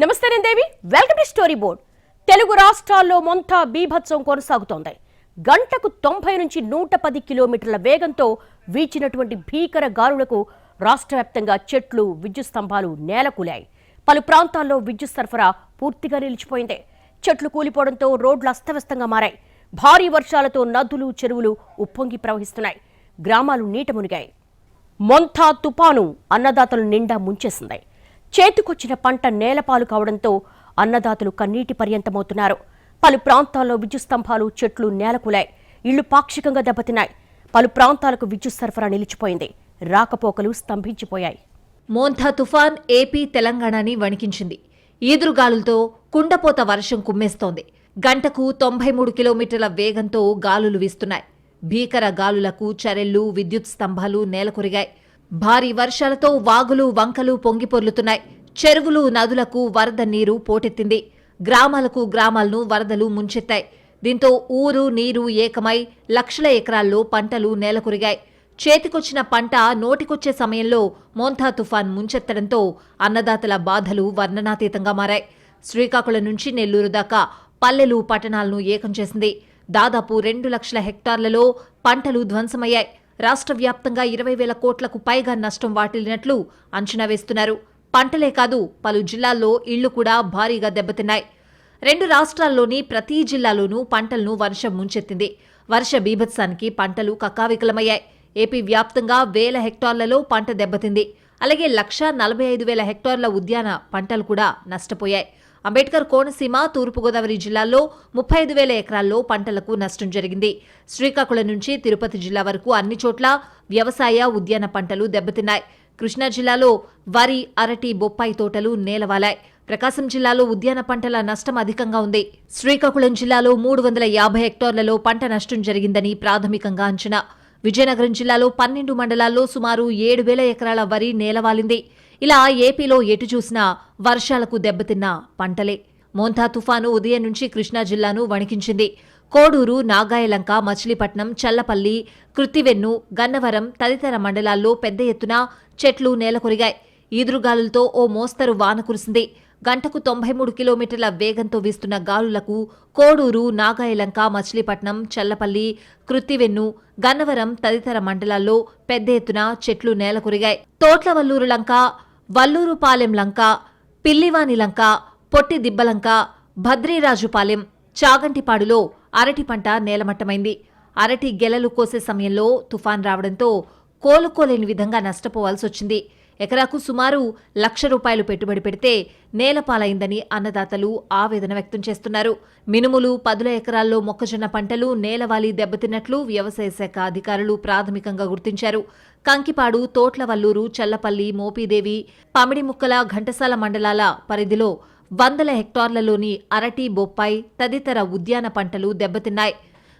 నమస్తే నేను Devi, welcome to story board. Telugu రాష్ట్రాల్లో మొంతా బీభత్సం కొనసాగుతోంది. గంటకు 90 నుంచి 110 కిలోమీటర్ల వేగంతో వీచినటువంటి భీకర గాలులకు రాష్ట్ర వ్యాప్తంగా చెట్లు, విద్యుత్ స్తంభాలు నేలకూలాయి. పలు ప్రాంతాల్లో విద్యుత్ సరఫరా పూర్తిగా నిలిచిపోయింది. చెట్లు కూలిపోవడంతో రోడ్లు అస్తవ్యస్తంగా మారాయి. భారీ వర్షాలతో నదులు, చెరువులు ఉప్పొంగి ప్రవహిస్తున్నాయి. గ్రామాలు నీట మునిగాయి. మొంతా తుపాను అన్నదాతలు నిండా ముంచేసింది. చేతికొచ్చిన పంట నేలపాలు కావడంతో అన్నదాతలు కన్నీటి పర్యంతమవుతున్నారు. పలు ప్రాంతాల్లో విద్యుత్ స్తంభాలు, చెట్లు నేలకూలాయి. ఇళ్లు పాక్షికంగా దెబ్బతిన్నాయి. పలు ప్రాంతాలకు విద్యుత్ సరఫరా నిలిచిపోయింది. రాకపోకలు స్తంభించిపోయాయి. మోంతా తుఫాన్ ఏపీ, తెలంగాణని వణికించింది. ఈదురుగాలులతో కుండపోత వర్షం కుమ్మేస్తోంది. గంటకు 93 కిలోమీటర్ల వేగంతో గాలులు వీస్తున్నాయి. భీకర గాలులకు చరెళ్లు, విద్యుత్ స్తంభాలు నేలకొరిగాయి. భారీ వర్షాలతో వాగులు, వంకలు పొంగిపొర్లుతున్నాయి. చెరువులు, నదులకు వరద నీరు పోటెత్తింది. గ్రామాలను వరదలు ముంచెత్తాయి. దీంతో ఊరు, నీరు ఏకమై లక్షల ఎకరాల్లో పంటలు నేలకొరిగాయి. చేతికొచ్చిన పంట నోటికొచ్చే సమయంలో మోంతా తుఫాన్ ముంచెత్తడంతో అన్నదాతల బాధలు వర్ణనాతీతంగా మారాయి. శ్రీకాకుళం నుంచి నెల్లూరు దాకా పల్లెలు, పట్టణాలను ఏకం చేసింది. దాదాపు 2 లక్షల హెక్టార్లలో పంటలు ధ్వంసమయ్యాయి. రాష్ట్ర వ్యాప్తంగా 20,000 కోట్లకు పైగా నష్టం వాటిల్లినట్లు అంచనా వేస్తున్నారు. పంటలే కాదు, పలు జిల్లాల్లో ఇళ్లు కూడా భారీగా దెబ్బతిన్నాయి. 2 రాష్ట్రాల్లోని ప్రతి జిల్లాలోనూ పంటలను వర్షం ముంచెత్తింది. వర్ష బీభత్సానికి పంటలు కకావికలమయ్యాయి. ఏపీ వ్యాప్తంగా వేల హెక్టార్లలో పంట దెబ్బతింది. అలాగే 1,45,000 హెక్టార్ల ఉద్యాన పంటలు కూడా నష్టపోయాయి. అంబేద్కర్ కోనసీమ, తూర్పుగోదావరి జిల్లాల్లో 35,000 ఎకరాల్లో పంటలకు నష్టం జరిగింది. శ్రీకాకుళం నుంచి తిరుపతి జిల్లా వరకు అన్ని చోట్ల వ్యవసాయ, ఉద్యాన పంటలు దెబ్బతిన్నాయి. కృష్ణా జిల్లాలో వరి, అరటి, బొప్పాయి తోటలు నేలవాలాయి. ప్రకాశం జిల్లాలో ఉద్యాన పంటల నష్టం అధికంగా ఉంది. శ్రీకాకుళం జిల్లాలో 350 హెక్టార్లలో పంట నష్టం జరిగిందని ప్రాథమికంగా అంచనా. విజయనగరం జిల్లాలో 12 మండలాల్లో సుమారు 7,000 ఎకరాల వరి నేలవాలింది. ఇలా ఏపీలో ఎటు చూసినా వర్షాలకు దెబ్బతిన్న పంటలే. మోంతా తుఫాను ఉదయం నుంచి కృష్ణా జిల్లాను వణికించింది. కోడూరు, నాగాయలంక, మచిలీపట్నం, చల్లపల్లి, కృత్తివెన్ను, గన్నవరం తదితర మండలాల్లో పెద్ద ఎత్తున చెట్లు నేలకొరిగాయి. ఈదురుగాలులతో ఓ మోస్తరు వాన కురిసింది. గంటకు 93 కిలోమీటర్ల వేగంతో వీస్తున్న గాలులకు కోడూరు, నాగాయలంక, మచిలీపట్నం, చల్లపల్లి, కృత్తివెన్ను, గన్నవరం తదితర మండలాల్లో పెద్ద ఎత్తున చెట్లు నేలకొరిగాయి. తోట్లవల్లూరు లంక, వల్లూరుపాలెం లంక, పిల్లివాని లంక, పొట్టి దిబ్బలంక, భద్రీరాజుపాలెం, చాగంటిపాడులో అరటి పంట నేలమట్టమైంది. అరటి గెలలు కోసే సమయంలో తుఫాన్ రావడంతో కోలుకోలేని విధంగా నష్టపోవాల్సొచ్చింది. ఎకరాకు సుమారు ₹1,00,000 పెట్టుబడి పెడితే నేలపాలైందని అన్నదాతలు ఆవేదన వ్యక్తం చేస్తున్నారు. మినుములు, 10 ఎకరాల్లో మొక్కజొన్న పంటలు నేలవాలి దెబ్బతిన్నట్లు వ్యవసాయ శాఖ అధికారులు ప్రాథమికంగా గుర్తించారు. కంకిపాడు, తోట్లవల్లూరు, చల్లపల్లి, మోపిదేవి, పమిడిముక్కల, ఘంటసాల మండలాల పరిధిలో 100 హెక్టార్లలోని అరటి, బొప్పాయి తదితర ఉద్యాన పంటలు దెబ్బతిన్నాయి.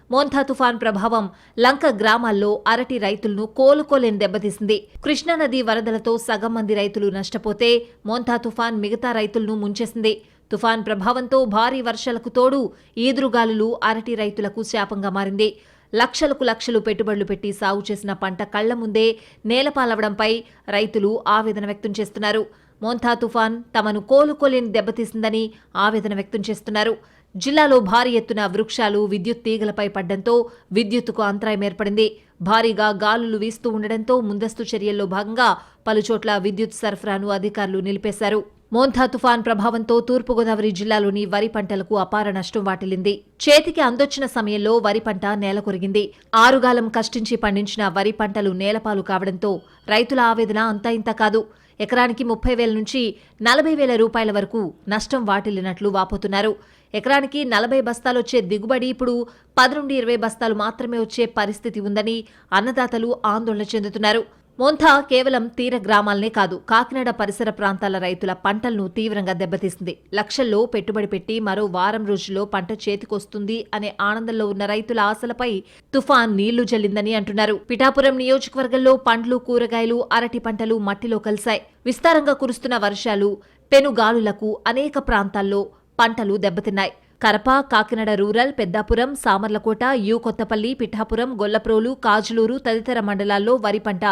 మోంతా తుఫాన్ ప్రభావం లంక గ్రామాల్లో అరటి రైతులను కోలుకోలేని దెబ్బతీసింది. కృష్ణానది వరదలతో సగం మంది రైతులు నష్టపోతే మోంతా తుఫాన్ మిగతా రైతులను ముంచేసింది. తుఫాన్ ప్రభావంతో భారీ వర్షాలకు తోడు ఈదురుగాలులు అరటి రైతులకు శాపంగా మారింది. లక్షలు పెట్టుబడులు పెట్టి సాగు చేసిన పంట కళ్ల ముందే నేలపాలవడంపై రైతులు ఆవేదన వ్యక్తం చేస్తున్నారు. మోంతా తుఫాన్ తమను కోలుకోలేని దెబ్బతీసిందని ఆవేదన వ్యక్తం చేస్తున్నారు. జిల్లాలో భారీ ఎత్తున వృక్షాలు, విద్యుత్ తీగలపై పడ్డంతో విద్యుత్తుకు అంతరాయం ఏర్పడింది. భారీగా గాలులు వీస్తూ ఉండడంతో ముందస్తు చర్యల్లో భాగంగా పలుచోట్ల విద్యుత్ సరఫరాను అధికారులు నిలిపేశారు. మోంతా తుఫాన్ ప్రభావంతో తూర్పుగోదావరి జిల్లాలోని వరి పంటలకు అపార నష్టం వాటిల్లింది. చేతికి అందొచ్చిన సమయంలో వరి పంట నేలకొరిగింది. ఆరుగాలం కష్టించి పండించిన వరి పంటలు నేలపాలు కావడంతో రైతుల ఆవేదన అంతా ఇంత కాదు. ఎకరానికి 30,000 నుంచి 40,000 రూపాయల వరకు నష్టం వాటిల్లినట్లు వాపోతున్నారు. ఎకరానికి 40 బస్తాలొచ్చే దిగుబడి ఇప్పుడు 10 నుండి 20 బస్తాలు మాత్రమే వచ్చే పరిస్థితి ఉందని అన్నదాతలు ఆందోళన చెందుతున్నారు. మోంతా కేవలం తీర గ్రామాలనే కాదు, కాకినాడ పరిసర ప్రాంతాల రైతుల పంటలను తీవ్రంగా దెబ్బతీసింది. లక్షల్లో పెట్టుబడి పెట్టి మరో వారం రోజుల్లో పంట చేతికొస్తుంది అనే ఆనందంలో ఉన్న రైతుల ఆశలపై తుఫాన్ నీళ్లు జల్లిందని అంటున్నారు. పిఠాపురం నియోజకవర్గంలో పండ్లు, కూరగాయలు, అరటి పంటలు మట్టిలో కలిశాయి. విస్తారంగా కురుస్తున్న వర్షాలు, పెనుగాలులకు అనేక ప్రాంతాల్లో పంటలు దెబ్బతిన్నాయి. కరప, కాకినాడ రూరల్, పెద్దాపురం, సామర్లకోట, కొత్తపల్లి, పిఠాపురం, గొల్లప్రోలు, కాజులూరు తదితర మండలాల్లో వరి పంట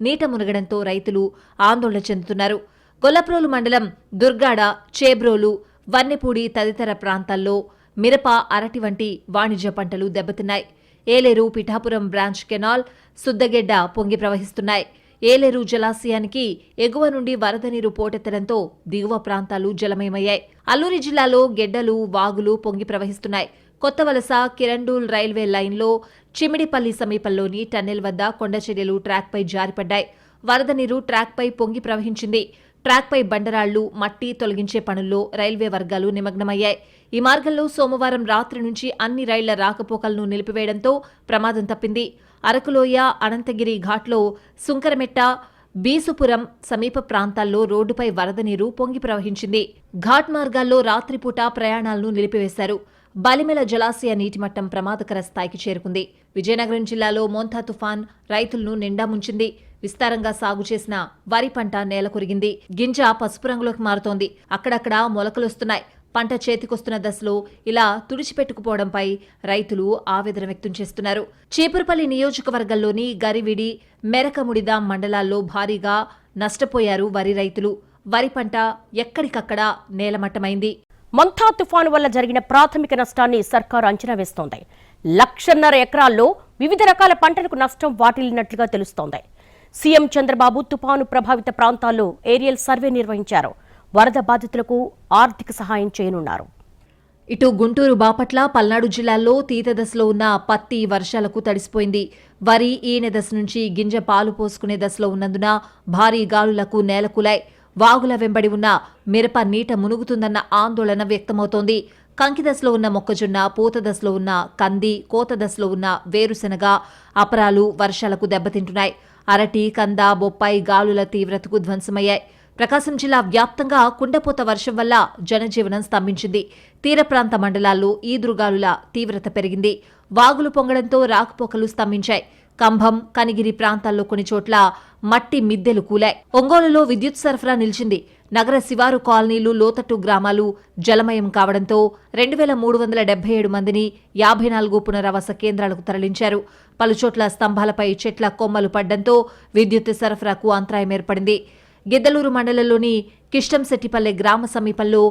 నీట మునగడంతో రైతులు ఆందోళన చెందుతున్నారు. గొల్లప్రోలు మండలం దుర్గాడ, చేబ్రోలు, వన్నెపూడి తదితర ప్రాంతాల్లో మిరప, అరటి వంటి వాణిజ్య పంటలు దెబ్బతిన్నాయి. ఏలేరు, పిఠాపురం బ్రాంచ్ కెనాల్, సుద్దగెడ్డ పొంగి ప్రవహిస్తున్నాయి. ఏలేరు జలాశయానికి ఎగువ నుండి వరద నీరు పోటెత్తడంతో దిగువ ప్రాంతాలు జలమయమయ్యాయి. అల్లూరి జిల్లాలో గెడ్డలు, వాగులు పొంగి ప్రవహిస్తున్నాయి. కొత్తవలస, కిరండూల్ రైల్వే లైన్లో చిమిడిపల్లి సమీపంలోని టన్నెల్ వద్ద కొండచర్యలు ట్రాక్పై జారిపడ్డాయి. వరద నీరు ట్రాక్పై పొంగి ప్రవహించింది. ట్రాక్పై బండరాళ్లు, మట్టి తొలగించే పనుల్లో రైల్వే వర్గాలు నిమగ్నమయ్యాయి. ఈ మార్గంలో సోమవారం రాత్రి నుంచి అన్ని రైళ్ల రాకపోకలను నిలిపివేయడంతో ప్రమాదం తప్పింది. అరకులోయ, అనంతగిరి ఘాట్లో సుంకరమెట్ట, బీసుపురం సమీప ప్రాంతాల్లో రోడ్డుపై వరద నీరు పొంగి ప్రవహించింది. ఘాట్ మార్గాల్లో రాత్రిపూట ప్రయాణాలను నిలిపివేశారు. బలిమెల జలాశయ నీటిమట్టం ప్రమాదకర స్థాయికి చేరుకుంది. విజయనగరం జిల్లాలో మోంతా తుఫాన్ రైతులను నిండా ముంచింది. విస్తారంగా సాగు చేసిన వరి పంట నేల కొరిగింది. గింజ పసుపు రంగులోకి మారుతోంది. అక్కడక్కడ మొలకలొస్తున్నాయి. పంట చేతికొస్తున్న దశలో ఇలా తుడిచిపెట్టుకుపోవడంపై రైతులు ఆవేదన వ్యక్తం చేస్తున్నారు. చీపురుపల్లి నియోజకవర్గంలోని గరివిడి, మెరకముడిద మండలాల్లో భారీగా నష్టపోయారు వరి రైతులు. వరి పంట ఎక్కడికక్కడ నేలమట్టమైంది. మొంతా తుఫాను వల్ల జరిగిన ప్రాథమిక నష్టాన్ని సర్కారు అంచనా వేస్తోంది. 1,50,000 ఎకరాల్లో వివిధ రకాల పంటలకు నష్టం వాటిల్లినట్లుగా తెలుస్తోంది. సీఎం చంద్రబాబు తుఫాను ప్రభావిత ప్రాంతాల్లో ఏరియల్ సర్వే నిర్వహించారు. వరద బాధితులకు ఆర్థిక సహాయం చేయనున్నారు. ఇటు గుంటూరు, బాపట్ల, పల్నాడు జిల్లాల్లో తీత దశలో ఉన్న పత్తి వర్షాలకు తడిసిపోయింది. వరి ఈనె దశ నుంచి గింజ పాలు పోసుకునే దశలో ఉన్నందున భారీ గాలులకు నేలకూలాయి. వాగుల వెంబడి ఉన్న మిరప నీట మునుగుతుందన్న ఆందోళన వ్యక్తమవుతోంది. కంకి దశలో ఉన్న మొక్కజొన్న, పూత దశలో ఉన్న కంది, కోత దశలో ఉన్న వేరుశెనగ, అపరాలు వర్షాలకు దెబ్బతింటున్నాయి. అరటి, కంద, బొప్పాయి గాలుల తీవ్రతకు ధ్వంసమయ్యాయి. ప్రకాశం జిల్లా వ్యాప్తంగా కుండపోత వర్షం వల్ల జనజీవనం స్తంభించింది. తీర ప్రాంత మండలాల్లో ఈదురుగాలుల తీవ్రత పెరిగింది. వాగులు పొంగడంతో రాకపోకలు స్తంభించాయి. కంభం, కనిగిరి ప్రాంతాల్లో కొన్ని చోట్ల మట్టి మిద్దెలు కూలాయి. ఒంగోలులో విద్యుత్ సరఫరా నిలిచింది. నగర శివారు కాలనీలు, లోతట్టు గ్రామాలు జలమయం కావడంతో 2,377 మందిని 54 పునరావాస కేంద్రాలకు తరలించారు. పలుచోట్ల స్తంభాలపై చెట్ల కొమ్మలు పడ్డంతో విద్యుత్ సరఫరాకు అంతరాయం ఏర్పడింది. గిద్దలూరు మండలంలోని కిష్టంశెట్టిపల్లె గ్రామ సమీపంలో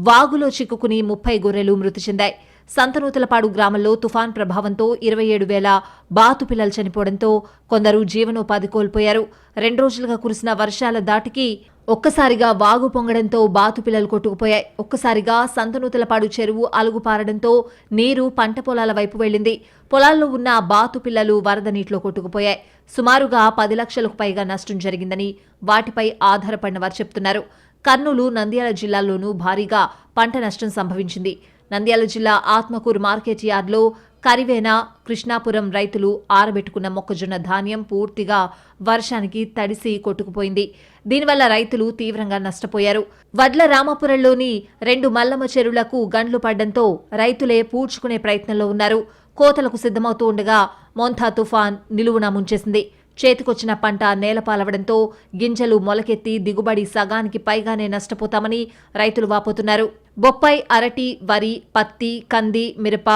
వాగులో చిక్కుకుని 30 గొర్రెలు మృతి చెందాయి. సంతనూతలపాడు గ్రామంలో తుఫాన్ ప్రభావంతో 27,000 బాతు పిల్లలు చనిపోవడంతో కొందరు జీవనోపాధి కోల్పోయారు. 2 రోజులుగా కురిసిన వర్షాల దాటికి ఒక్కసారిగా వాగు పొంగడంతో బాతు పిల్లలు కొట్టుకుపోయాయి. ఒక్కసారిగా సంతనూతలపాడు చెరువు అలుగుపారడంతో నీరు పంట పొలాల వైపు వెళ్లింది. పొలాల్లో ఉన్న బాతు పిల్లలు వరద నీటిలో కొట్టుకుపోయాయి. సుమారుగా 10 లక్షలకు పైగా నష్టం జరిగిందని వాటిపై ఆధారపడిన వారు చెప్తున్నారు. కర్నూలు, నంద్యాల జిల్లాల్లోనూ భారీగా పంట నష్టం సంభవించింది. నంద్యాల జిల్లా ఆత్మకూరు మార్కెట్ యార్డ్లో కరివేన, కృష్ణాపురం రైతులు ఆరబెట్టుకున్న మొక్కజొన్న ధాన్యం పూర్తిగా వర్షానికి తడిసి కొట్టుకుపోయింది. దీనివల్ల రైతులు తీవ్రంగా నష్టపోయారు. వడ్ల రామాపురంలోని 2 మల్లమ్మ చెరువులకు గండ్లు పడ్డంతో రైతులే పూడ్చుకునే ప్రయత్నంలో ఉన్నారు. కోతలకు సిద్ధమవుతూ ఉండగా మోంతా తుఫాన్ నిలువున ముంచేసింది. చేతికొచ్చిన పంట నేలపాలవడంతో గింజలు మొలకెత్తి దిగుబడి సగానికి పైగానే నష్టపోతామని రైతులు వాపోతున్నారు. బొప్పాయి, అరటి, వరి, పత్తి, కంది, మిరప,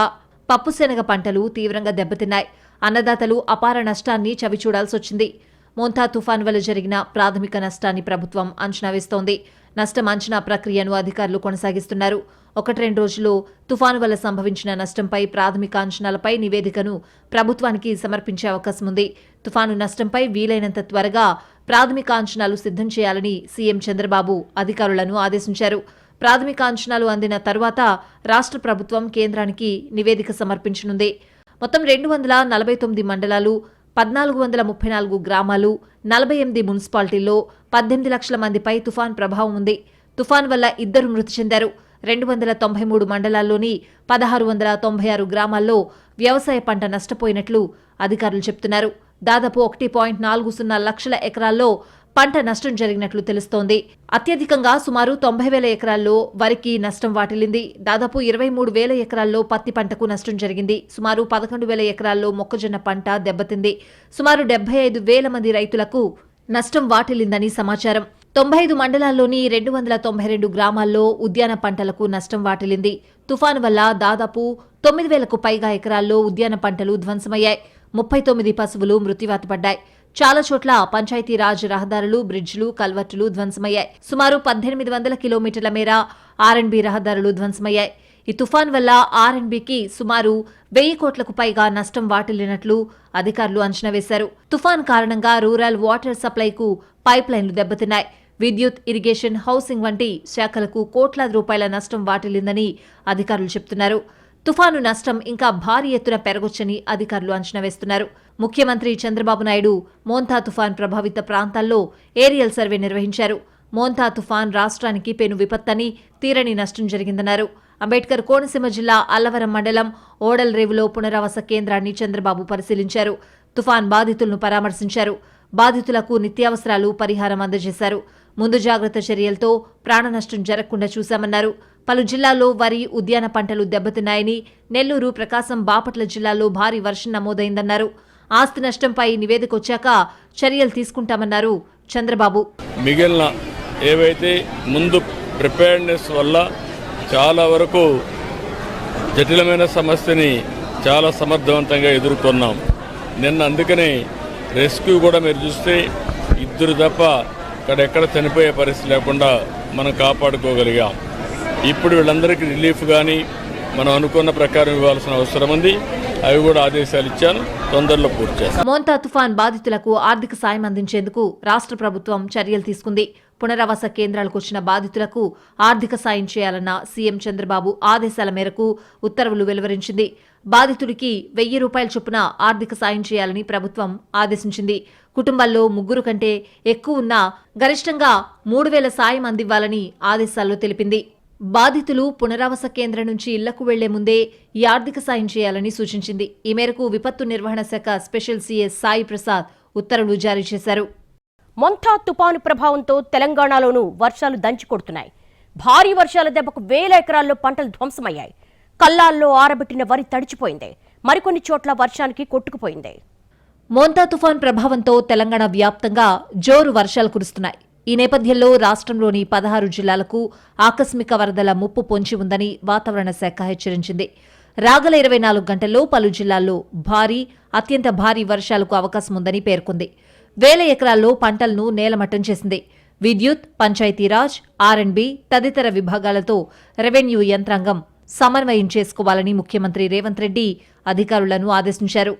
పప్పుశెనగ పంటలు తీవ్రంగా దెబ్బతిన్నాయి. అన్నదాతలు అపార నష్టాన్ని చవిచూడాల్సొచ్చింది. మోంతా తుఫాన్ వల్ల జరిగిన ప్రాథమిక నష్టాన్ని ప్రభుత్వం అంచనా వేస్తోంది. నష్టం అంచనా ప్రక్రియను అధికారులు కొనసాగిస్తున్నారు. 1-2 రోజుల్లో తుఫాను వల్ల సంభవించిన నష్టంపై ప్రాథమిక అంచనాలపై నివేదికను ప్రభుత్వానికి సమర్పించే అవకాశం ఉంది. తుఫాను నష్టంపై వీలైనంత త్వరగా ప్రాథమిక అంచనాలు సిద్ధం చేయాలని సీఎం చంద్రబాబు అధికారులను ఆదేశించారు. ప్రాథమిక అంచనాలు అందిన తర్వాత రాష్ట్ర ప్రభుత్వం కేంద్రానికి నివేదిక సమర్పించనుంది. మొత్తం 249 మండలాలు, 1,434 గ్రామాలు, 48 మున్సిపాలిటీల్లో 18 లక్షల మందిపై తుఫాన్ ప్రభావం ఉంది. తుఫాన్ వల్ల 2 మృతి చెందారు. 293 మండలాల్లోని 1,696 గ్రామాల్లో వ్యవసాయ పంట నష్టపోయినట్లు అధికారులు చెబుతున్నారు. దాదాపు 1.40 లక్షల ఎకరాల్లో పంట నష్టం జరిగినట్లు తెలుస్తోంది. అత్యధికంగా సుమారు 90,000 ఎకరాల్లో వరికి నష్టం వాటిల్లింది. దాదాపు 23,000 ఎకరాల్లో పత్తి పంటకు నష్టం జరిగింది. సుమారు 11,000 ఎకరాల్లో మొక్కజొన్న పంట దెబ్బతింది. సుమారు 75,000 మంది రైతులకు నష్టం వాటిల్లిందని సమాచారం. 95 మండలాల్లోని 292 గ్రామాల్లో ఉద్యాన పంటలకు నష్టం వాటిల్లింది. తుఫాను వల్ల దాదాపు 9,000కు పైగా ఎకరాల్లో ఉద్యాన పంటలు ధ్వంసమయ్యాయి. 39 పశువులు మృత్యువాత పడ్డాయి. చాలా చోట్ల పంచాయతీరాజ్ రహదారులు, బ్రిడ్జిలు, కల్వర్టులు ధ్వంసమయ్యాయి. సుమారు 1800 కిలోమీటర్ల మేర ఆర్ఎండ్బి రహదారులు ధ్వంసమయ్యాయి. ఈ తుఫాన్ వల్ల ఆర్ఎండ్బికి సుమారు 1000 కోట్లకు పైగా నష్టం వాటిల్లినట్లు అధికారులు అంచనా వేశారు. తుఫాన్ కారణంగా రూరల్ వాటర్ సప్లైకు పైప్ లైన్లు దెబ్బతిన్నాయి. విద్యుత్, ఇరిగేషన్, హౌసింగ్ వంటి శాఖలకు కోట్లాది రూపాయల నష్టం వాటిల్లిందని అధికారులు చెబుతున్నారు. తుఫాను నష్టం ఇంకా భారీ ఎత్తున పెరగొచ్చని అధికారులు అంచనా వేస్తున్నారు. ముఖ్యమంత్రి చంద్రబాబు నాయుడు మోంతా తుఫాన్ ప్రభావిత ప్రాంతాల్లో ఏరియల్ సర్వే నిర్వహించారు. మోంతా తుఫాన్ రాష్ట్రానికి పెను విపత్తని, తీరని నష్టం జరిగిందన్నారు. అంబేద్కర్ కోనసీమ జిల్లా అల్లవరం మండలం ఓడల్ రేవులో పునరావాస కేంద్రాన్ని చంద్రబాబు పరిశీలించారు. తుఫాన్ బాధితులను పరామర్శించారు. బాధితులకు నిత్యావసరాలు, పరిహారం అందజేశారు. ముందు జాగ్రత్త చర్యలతో ప్రాణ నష్టం జరగకుండా చూశామన్నారు. పలు జిల్లాల్లో వరి, ఉద్యాన పంటలు దెబ్బతిన్నాయని, నెల్లూరు, ప్రకాశం, బాపట్ల జిల్లాల్లో భారీ వర్షం నమోదైందన్నారు. ఆస్తి నష్టంపై నివేదిక వచ్చాక చర్యలు తీసుకుంటామన్నారు చంద్రబాబు. మిగిలిన ఏవైతే ముందు ప్రిపేర్నెస్ వల్ల చాలా వరకు జటిలమైన సమస్యని చాలా సమర్థవంతంగా ఎదుర్కొన్నాం. నిన్న అందుకనే రెస్క్యూ కూడా మీరు చూస్తే 2 తప్ప ఎక్కడ చనిపోయే పరిస్థితి లేకుండా మనం కాపాడుకోగలిగాం. ఇప్పుడు వీళ్ళందరికీ రిలీఫ్ కానీ మనం అనుకున్న ప్రకారం ఇవ్వాల్సిన అవసరం ఉంది. అవి కూడా ఆదేశాలు ఇచ్చాను, తొందరలో పూర్తి చేస్తాం. మోంతా తుఫాన్ బాధితులకు ఆర్థిక సాయం అందించేందుకు రాష్ట్ర ప్రభుత్వం చర్యలు తీసుకుంది. పునరావాస కేంద్రాలకు వచ్చిన బాధితులకు ఆర్థిక సాయం చేయాలన్న సీఎం చంద్రబాబు ఆదేశాల మేరకు ఉత్తర్వులు వెలువరించింది. బాధితుడికి 1000 రూపాయల చొప్పున ఆర్థిక సాయం చేయాలని ప్రభుత్వం ఆదేశించింది. కుటుంబాల్లో 3 కంటే ఎక్కువ ఉన్నా గరిష్టంగా 3000 సాయం అందివ్వాలని ఆదేశాల్లో తెలిపింది. బాధితులు పునరావాస కేంద్రం నుంచి ఇళ్లకు వెళ్లే ముందే ఈ ఆర్థిక సాయం చేయాలని సూచించింది. ఈ మేరకు విపత్తు నిర్వహణ శాఖ స్పెషల్ సీఎస్ సాయి ప్రసాద్ ఉత్తర్వులు జారీ చేశారు. మొంతా తుపాను ప్రభావంతో తెలంగాణలోనూ వర్షాలు దంచికొడుతున్నాయి. భారీ వర్షాల దెబ్బకు 1000 ఎకరాల్లో పంటలు ధ్వంసమయ్యాయి. కల్లాల్లో ఆరబెట్టిన వరి తడిచిపోయింది. మరికొన్ని చోట్ల వర్షానికి కొట్టుకుపోయింది. మోంతా తుఫాన్ ప్రభావంతో తెలంగాణ వ్యాప్తంగా జోరు వర్షాలు కురుస్తున్నాయి. ఈ నేపథ్యంలో రాష్ట్రంలోని 16 జిల్లాలకు ఆకస్మిక వరదల ముప్పు పొంచి ఉందని వాతావరణ శాఖ హెచ్చరించింది. రాగల 24 గంటల్లో పలు జిల్లాల్లో భారీ, అత్యంత భారీ వర్షాలకు అవకాశం ఉందని పేర్కొంది. 1000 ఎకరాల్లో పంటలను నేలమట్టం చేసింది. విద్యుత్, పంచాయతీరాజ్, ఆర్ఎండ్బి తదితర విభాగాలతో రెవెన్యూ యంత్రాంగం సమన్వయం చేసుకోవాలని ముఖ్యమంత్రి రేవంత్ రెడ్డి అధికారులను ఆదేశించారు.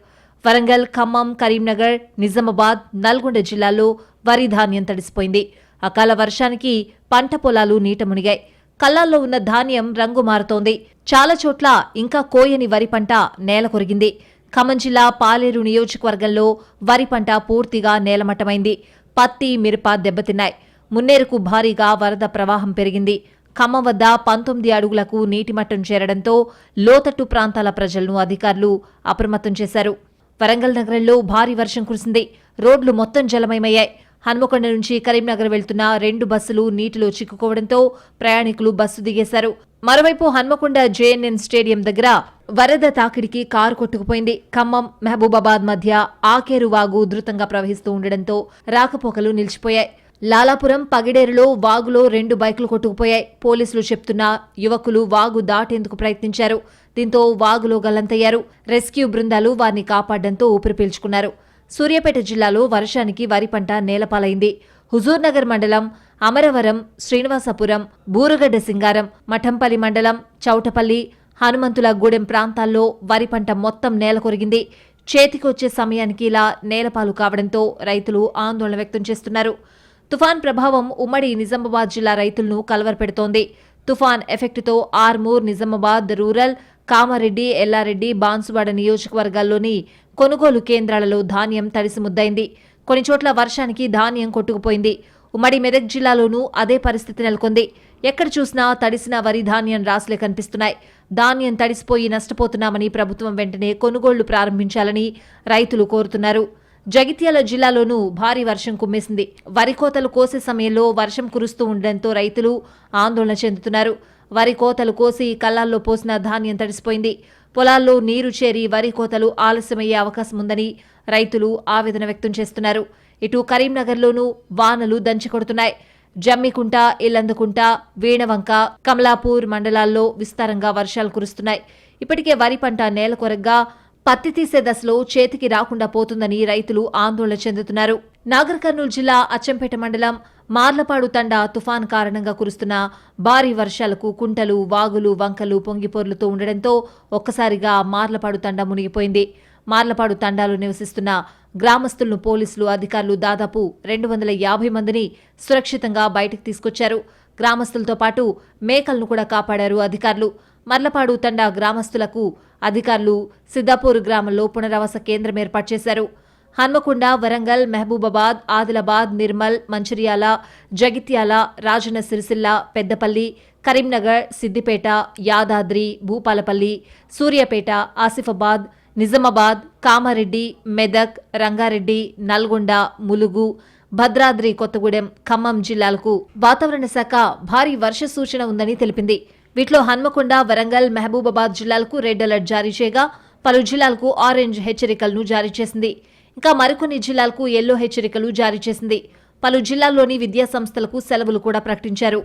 వరంగల్, ఖమ్మం, కరీంనగర్, నిజామాబాద్, నల్గొండ జిల్లాల్లో వరి ధాన్యం తడిసిపోయింది. అకాల వర్షానికి పంట పొలాలు నీట మునిగాయి. కల్లాల్లో ఉన్న ధాన్యం రంగు మారుతోంది. చాలా చోట్ల ఇంకా కోయని వరి పంట నేల కొరిగింది. ఖమ్మం జిల్లా పాలేరు నియోజకవర్గంలో వరి పంట పూర్తిగా నేలమట్టమైంది. పత్తి, మిరప దెబ్బతిన్నాయి. మున్నేరుకు భారీగా వరద ప్రవాహం పెరిగింది. ఖమ్మం వద్ద 19 అడుగులకు నీటిమట్టం చేరడంతో లోతట్టు ప్రాంతాల ప్రజలను అధికారులు అప్రమత్తం చేశారు. వరంగల్ నగరంలో భారీ వర్షం కురిసింది. రోడ్లు మొత్తం జలమయమయ్యాయి. హన్మకొండ నుంచి కరీంనగర్ వెళ్తున్న 2 బస్సులు నీటిలో చిక్కుకోవడంతో ప్రయాణికులు బస్సు దిగేశారు. మరోవైపు హన్మకొండ జేఎన్ఎన్ స్టేడియం దగ్గర వరద తాకిడికి కారు కొట్టుకుపోయింది. ఖమ్మం, మహబూబాబాద్ మధ్య ఆకేరు వాగు ఉధృతంగా ప్రవహిస్తూ ఉండడంతో రాకపోకలు నిలిచిపోయాయి. లాలాపురం, పగిడేరులో వాగులో 2 బైకులు కొట్టుకుపోయాయి. పోలీసులు చెప్తున్నా యువకులు వాగు దాటేందుకు ప్రయత్నించారు. దీంతో వాగులో గల్లంతయ్యారు. రెస్క్యూ బృందాలు వారిని కాపాడడంతో ఊపిరి పీల్చుకున్నారు. సూర్యాపేట జిల్లాలో వర్షానికి వరి పంట నేలపాలైంది. హుజూర్నగర్ మండలం, అమరవరం, శ్రీనివాసపురం, బూరగడ్డ సింగారం, మఠంపల్లి మండలం, చౌటపల్లి, హనుమంతుల గూడెం ప్రాంతాల్లో వరి పంట మొత్తం నేల కొరిగింది. చేతికొచ్చే సమయానికి ఇలా నేలపాలు కావడంతో రైతులు ఆందోళన వ్యక్తం చేస్తున్నారు. తుఫాన్ ప్రభావం ఉమ్మడి నిజామాబాద్ జిల్లా రైతులను కలవరపెడుతోంది. తుఫాన్ ఎఫెక్టుతో ఆర్మూర్, నిజామాబాద్ రూరల్, కామారెడ్డి, ఎల్లారెడ్డి, బాన్సువాడ నియోజకవర్గాల్లోని కొనుగోలు కేంద్రాలలో ధాన్యం తడిసి ముద్దైంది. కొన్ని చోట్ల వర్షానికి ధాన్యం కొట్టుకుపోయింది. ఉమ్మడి మెదక్ జిల్లాలోనూ అదే పరిస్థితి నెలకొంది. ఎక్కడ చూసినా తడిసిన వరి ధాన్యం రాసులే కనిపిస్తున్నాయి. ధాన్యం తడిసిపోయి నష్టపోతున్నామని ప్రభుత్వం వెంటనే కొనుగోళ్లు ప్రారంభించాలని రైతులు కోరుతున్నారు. జగిత్యాల జిల్లాలోనూ భారీ వర్షం కుమ్మేసింది. వరి కోతలు కోసే సమయంలో వర్షం కురుస్తూ ఉండడంతో రైతులు ఆందోళన చెందుతున్నారు. వరి కోతలు కోసి కల్లాల్లో పోసిన ధాన్యం తడిసిపోయింది. పొలాల్లో నీరు చేరి వరి కోతలు ఆలస్యమయ్యే అవకాశం ఉందని రైతులు ఆవేదన వ్యక్తం చేస్తున్నారు. ఇటు కరీంనగర్లోనూ వానలు దంచికొడుతున్నాయి. జమ్మికుంట, ఇల్లందుకుంట, వీణవంక, కమలాపూర్ మండలాల్లో విస్తారంగా వర్షాలు కురుస్తున్నాయి. ఇప్పటికే వరి పంట నేలకొరగ్గా పత్తి తీసే దశలో చేతికి రాకుండా పోతుందని రైతులు ఆందోళన చెందుతున్నారు. నాగర్ కర్నూలు జిల్లా అచ్చంపేట మండలం మార్లపాడు తండా తుఫాన్ కారణంగా కురుస్తున్న భారీ వర్షాలకు కుంటలు, వాగులు, వంకలు పొంగిపోర్లుతూ ఉండడంతో ఒక్కసారిగా మార్లపాడు తండా మునిగిపోయింది. మార్లపాడు తండాలో నివసిస్తున్న గ్రామస్తులను పోలీసులు, అధికారులు దాదాపు 250 మందిని సురక్షితంగా బయటకు తీసుకొచ్చారు. గ్రామస్తులతో పాటు మేకలను కూడా కాపాడారు అధికారులు. మర్లపాడు తండా గ్రామస్తులకు అధికారులు సిద్దాపూర్ గ్రామంలో పునరావాస కేంద్రం ఏర్పాటు చేశారు. హన్మకొండ, వరంగల్, మహబూబాబాద్, ఆదిలాబాద్, నిర్మల్, మంచిర్యాల, జగిత్యాల, రాజన్న సిరిసిల్ల, పెద్దపల్లి, కరీంనగర్, సిద్దిపేట, యాదాద్రి, భూపాలపల్లి, సూర్యాపేట, ఆసిఫాబాద్, నిజామాబాద్, కామారెడ్డి, మెదక్, రంగారెడ్డి, నల్గొండ, ములుగు, భద్రాద్రి కొత్తగూడెం, ఖమ్మం జిల్లాలకు వాతావరణ శాఖ భారీ వర్ష సూచన ఉందని తెలిపింది. వీటిలో హన్మకొండ, వరంగల్, మహబూబాబాద్ జిల్లాలకు రెడ్ అలర్ట్ జారీ చేయగా పలు జిల్లాలకు ఆరెంజ్ హెచ్చరికలను జారీ చేసింది. ఇంకా మరికొన్ని జిల్లాలకు యెల్లో హెచ్చరికలు జారీ చేసింది. పలు జిల్లాల్లోని విద్యా సంస్థలకు సెలవులు కూడా ప్రకటించారు.